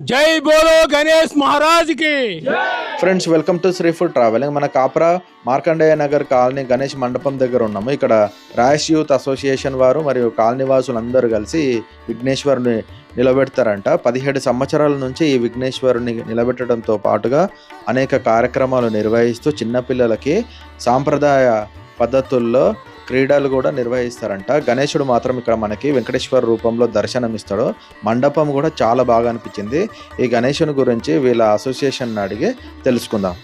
జై బోలో గణేష్ మహారాజ్ కి. Friends, welcome to Sri food travelling. మన కాప్రా మార్కండేయ నగర్ కాలనీ గణేష్ మండపం దగ్గర ఉన్నాము. ఇక్కడ రాయస్ యూత్ అసోసియేషన్ వారు మరియు కాలనీ వాసులు అందరూ కలిసి విఘ్నేశ్వరుని నిలబెడతారంట. 17 సంవత్సరాల నుంచి ఈ విఘ్నేశ్వరుని నిలబెట్టడంతో పాటుగా అనేక కార్యక్రమాలు నిర్వహిస్తూ చిన్నపిల్లలకి సాంప్రదాయ పద్ధతుల్లో క్రీడలు కూడా నిర్వహిస్తారంట. గణేశుడు మాత్రం ఇక్కడ మనకి వెంకటేశ్వర రూపంలో దర్శనమిస్తాడు. మండపం కూడా చాలా బాగా అనిపించింది. ఈ గణేశుని గురించి వీళ్ళ అసోసియేషన్ అడిగి తెలుసుకుందాం.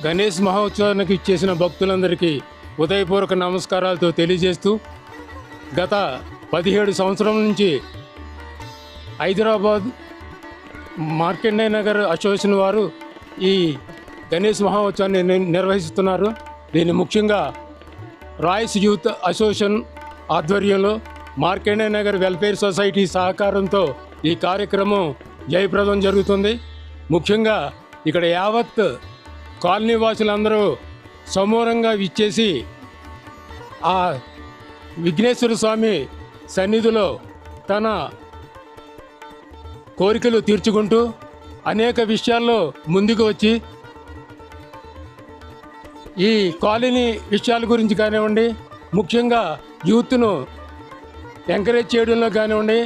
గణేష్ మహోత్సవానికి ఇచ్చేసిన భక్తులందరికీ ఉదయపూర్వక నమస్కారాలతో తెలియజేస్తూ, గత 17 సంవత్సరం నుంచి హైదరాబాద్ మార్కండేయ నగర్ అసోసియేషన్ వారు ఈ గణేష్ మహోత్సవాన్ని నిర్వహిస్తున్నారు. దీన్ని ముఖ్యంగా రాయస్ యూత్ అసోసియేషన్ ఆధ్వర్యంలో మార్కండేయ నగర్ వెల్ఫేర్ సొసైటీ సహకారంతో ఈ కార్యక్రమం జయప్రదం జరుగుతుంది. ముఖ్యంగా ఇక్కడ యావత్ కాలనీ వాసులందరూ సమూలంగా విచ్చేసి ఆ విఘ్నేశ్వర స్వామి సన్నిధిలో తన కోరికలు తీర్చుకుంటూ అనేక విషయాల్లో ముందుకు వచ్చి ఈ కాలనీ విషయాల గురించి కానివ్వండి, ముఖ్యంగా యూత్ను ఎంకరేజ్ చేయడంలో కానివ్వండి,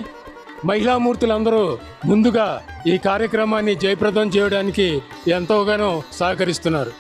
మహిళామూర్తులందరూ ముందుగా ఈ కార్యక్రమాన్ని జయప్రదం చేయడానికి ఎంతోగానో సహకరిస్తున్నారు.